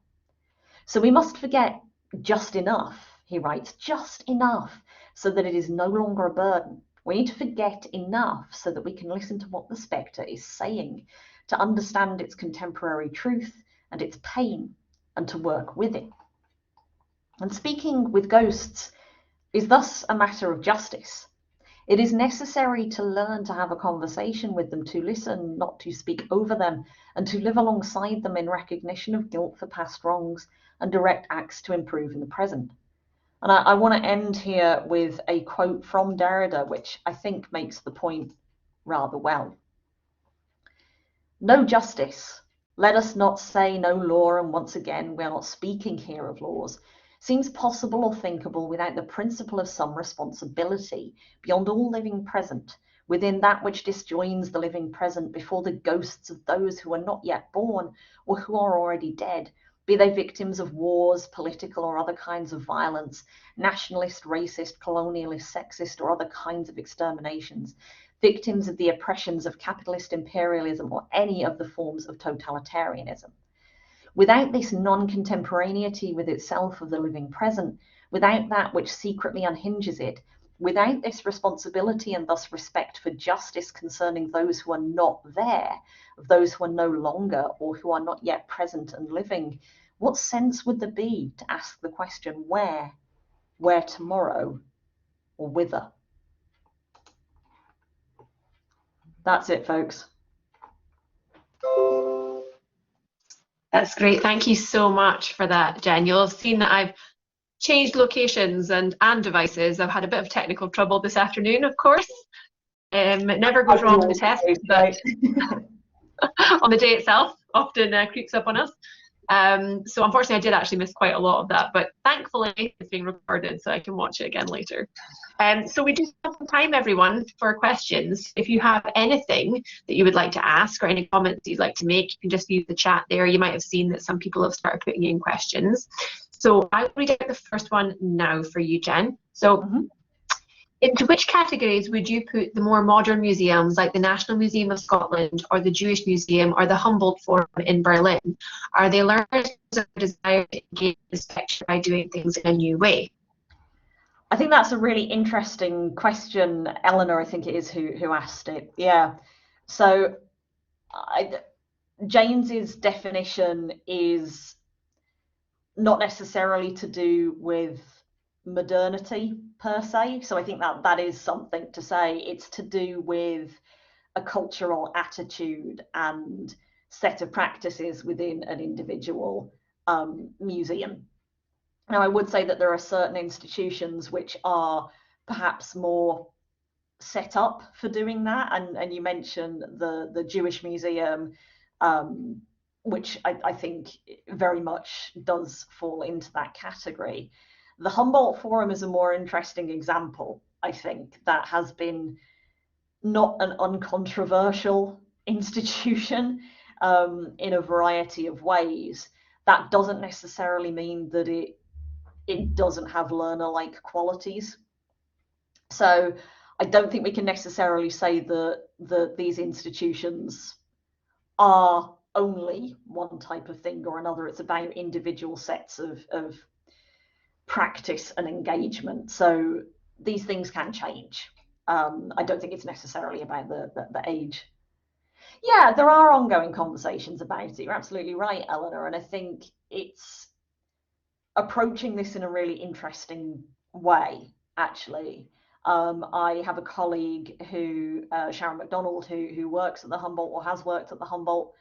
So we must forget just enough, he writes, just enough so that it is no longer a burden. We need to forget enough so that we can listen to what the spectre is saying, to understand its contemporary truth and its pain, and to work with it. And speaking with ghosts is thus a matter of justice. It is necessary to learn to have a conversation with them, to listen, not to speak over them, and to live alongside them in recognition of guilt for past wrongs and direct acts to improve in the present. And I want to end here with a quote from Derrida, which I think makes the point rather well. No justice. Let us not say no law, and once again, we are not speaking here of laws, seems possible or thinkable without the principle of some responsibility beyond all living present, within that which disjoins the living present before the ghosts of those who are not yet born or who are already dead, be they victims of wars, political or other kinds of violence, nationalist, racist, colonialist, sexist, or other kinds of exterminations, victims of the oppressions of capitalist imperialism or any of the forms of totalitarianism. Without this non-contemporaneity with itself of the living present, without that which secretly unhinges it, without this responsibility and thus respect for justice concerning those who are not there, of those who are no longer or who are not yet present and living, what sense would there be to ask the question where tomorrow, or whither? That's it, folks. That's great. Thank you so much for that, Jen. You'll have seen that I've changed locations and devices. I've had a bit of technical trouble this afternoon, of course. It never goes wrong on the test, but on the day itself, often creeps up on us. So unfortunately, I did actually miss quite a lot of that, but thankfully it's being recorded so I can watch it again later. So we do have some time, everyone, for questions. If you have anything that you would like to ask or any comments you'd like to make, you can just use the chat there. You might have seen that some people have started putting in questions. So I will read out the first one now for you, Jen. So into which categories would you put the more modern museums like the National Museum of Scotland or the Jewish Museum or the Humboldt Forum in Berlin? Are they learners of a desire to engage the spectre by doing things in a new way? I think that's a really interesting question. Eleanor, I think it is, who asked it. Yeah. So James's definition is not necessarily to do with modernity per se. So I think that is something to say. It's to do with a cultural attitude and set of practices within an individual museum. Now, I would say that there are certain institutions which are perhaps more set up for doing that, and you mentioned the Jewish Museum, which I think very much does fall into that category. The Humboldt Forum is a more interesting example, I think, that has been not an uncontroversial institution in a variety of ways. That doesn't necessarily mean that it doesn't have learner-like qualities. So I don't think we can necessarily say that these institutions are only one type of thing or another. It's about individual sets of practice and engagement. So these things can change. I don't think it's necessarily about the age. Yeah, there are ongoing conversations about it. You're absolutely right, Eleanor. And I think it's approaching this in a really interesting way, actually. I have a colleague who, Sharon McDonald, who works at the Humboldt or has worked at the Humboldt,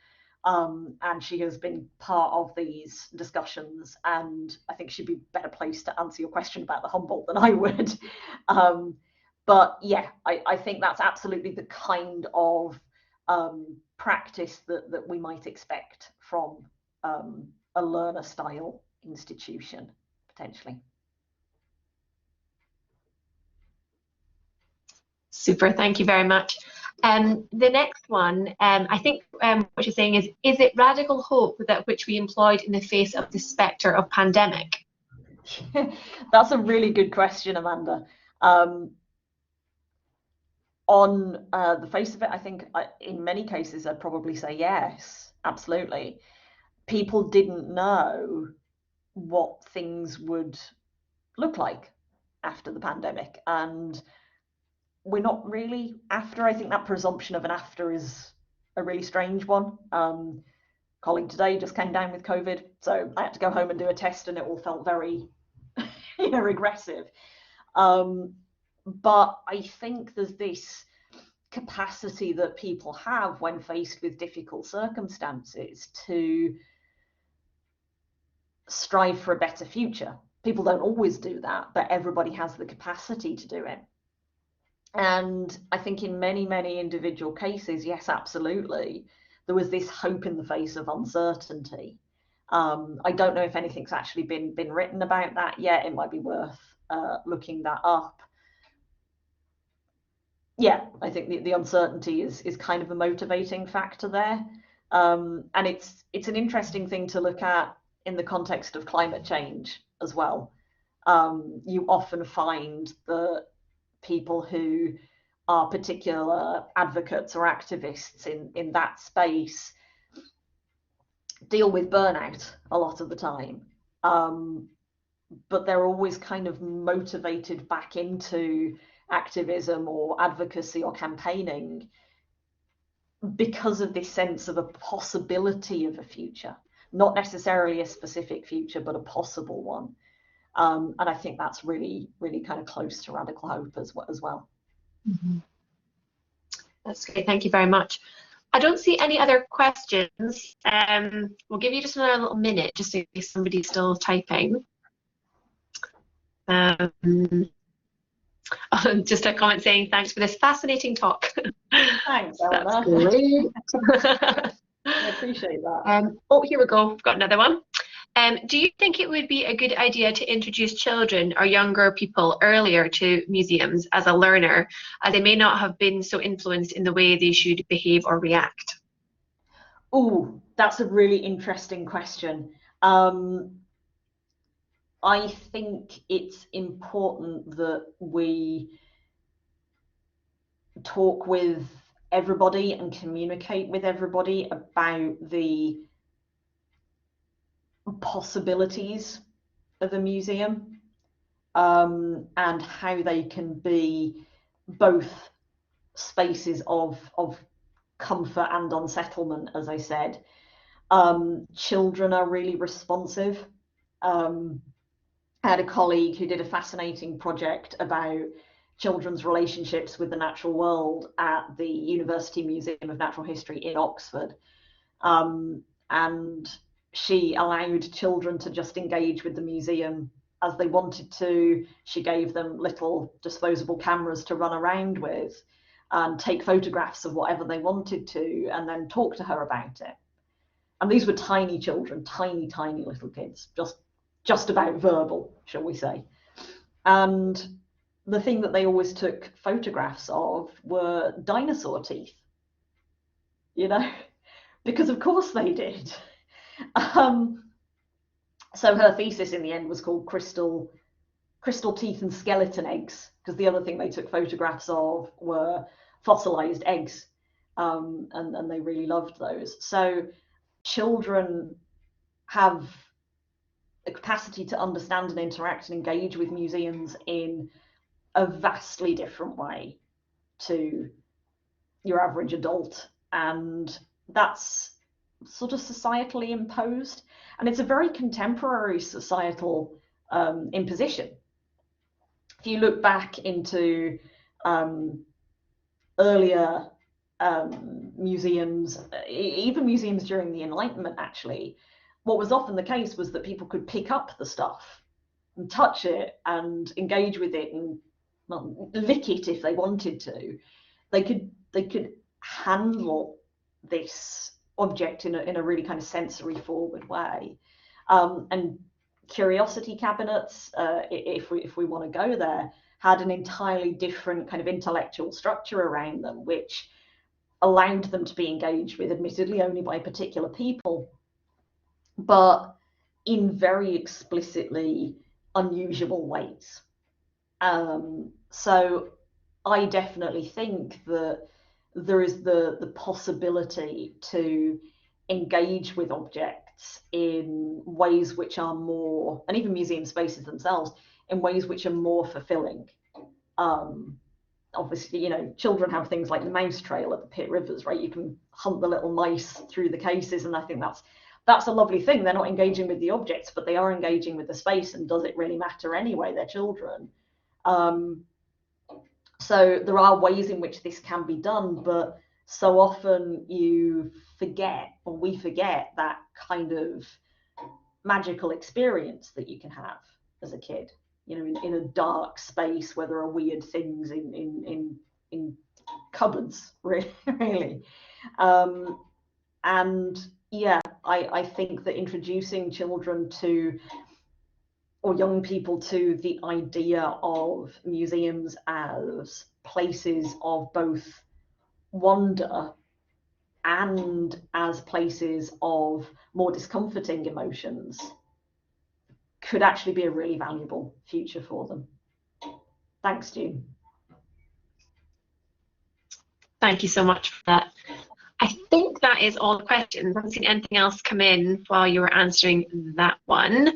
and she has been part of these discussions. And I think she'd be better placed to answer your question about the Humboldt than I would. But yeah, I think that's absolutely the kind of practice that we might expect from a learner style institution, potentially. Super, thank you very much. The next one, I think what you're saying is it radical hope that which we employed in the face of the spectre of pandemic? That's a really good question, Amanda. On the face of it, I think in many cases I'd probably say yes, absolutely. People didn't know what things would look like after the pandemic, and we're not really after. I think that presumption of an after is a really strange one. Colleague today just came down with COVID, so I had to go home and do a test, and it all felt very regressive. But I think there's this capacity that people have when faced with difficult circumstances to strive for a better future. People don't always do that, but everybody has the capacity to do it. And I think in many, many individual cases, yes, absolutely, there was this hope in the face of uncertainty. I don't know if anything's actually been written about that yet. It might be worth looking that up. Yeah, I think the uncertainty is kind of a motivating factor there. And it's an interesting thing to look at in the context of climate change as well. You often find that people who are particular advocates or activists in that space deal with burnout a lot of the time. But they're always kind of motivated back into activism or advocacy or campaigning because of this sense of a possibility of a future, not necessarily a specific future, but a possible one. And I think that's really, really kind of close to radical hope as well. Mm-hmm. That's great. Thank you very much. I don't see any other questions. We'll give you just another little minute just in case somebody's still typing. Just a comment saying thanks for this fascinating talk. Thanks, Eleanor. That's great. I appreciate that. Oh, here we go. We've got another one. Do you think it would be a good idea to introduce children or younger people earlier to museums as a learner, as they may not have been so influenced in the way they should behave or react? Oh, that's a really interesting question. I think it's important that we talk with everybody and communicate with everybody about the possibilities of a museum, and how they can be both spaces of comfort and unsettlement, as I said. Children are really responsive. I had a colleague who did a fascinating project about children's relationships with the natural world at the University Museum of Natural History in Oxford. And she allowed children to just engage with the museum as they wanted to. She gave them little disposable cameras to run around with and take photographs of whatever they wanted to, and then talk to her about it. And these were tiny children, tiny, tiny little kids, just about verbal, shall we say. And the thing that they always took photographs of were dinosaur teeth, because of course they did. So her thesis in the end was called Crystal crystal teeth and skeleton eggs, because the other thing they took photographs of were fossilized eggs, and they really loved those. So children have a capacity to understand and interact and engage with museums in a vastly different way to your average adult, and that's sort of societally imposed, and it's a very contemporary societal imposition. If you look back into earlier museums, even museums during the Enlightenment, actually, what was often the case was that people could pick up the stuff and touch it and engage with it and, well, lick it if they wanted to. They could handle this object in a really kind of sensory forward way. And curiosity cabinets, if we want to go there, had an entirely different kind of intellectual structure around them, which allowed them to be engaged with, admittedly only by particular people, but in very explicitly unusual ways. So I definitely think that there is the possibility to engage with objects in ways which are more, and even museum spaces themselves, in ways which are more fulfilling. Obviously, you know, children have things like the mouse trail at the Pitt Rivers, right? You can hunt the little mice through the cases, and I think that's a lovely thing. They're not engaging with the objects, but they are engaging with the space, and does it really matter anyway? They're children. So there are ways in which this can be done, but so often you forget, or we forget, that kind of magical experience that you can have as a kid, you know, in a dark space where there are weird things in cupboards, really. And yeah, I think that introducing children to, or young people to, the idea of museums as places of both wonder and as places of more discomforting emotions could actually be a really valuable future for them. Thanks, June. Thank you so much for that. I think that is all the questions. I haven't seen anything else come in while you were answering that one.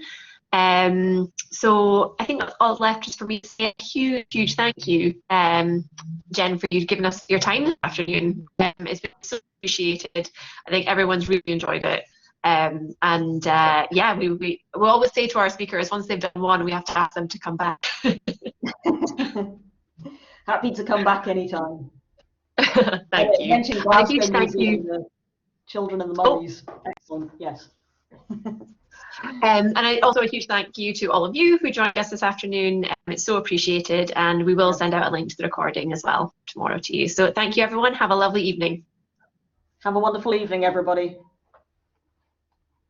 So I think that's all left is for me to say a huge thank you, Jen, for you giving us your time this afternoon. It's been so appreciated. I think everyone's really enjoyed it. Yeah, we always say to our speakers, once they've done one, we have to ask them to come back. Happy to come back anytime. Thank you. Mentioned Glasgow and a huge thank you. The children and the mummies. Oh. Excellent, yes. And also a huge thank you to all of you who joined us this afternoon. It's so appreciated, and we will send out a link to the recording as well tomorrow to you. So thank you, everyone. Have a lovely evening. Have a wonderful evening, everybody.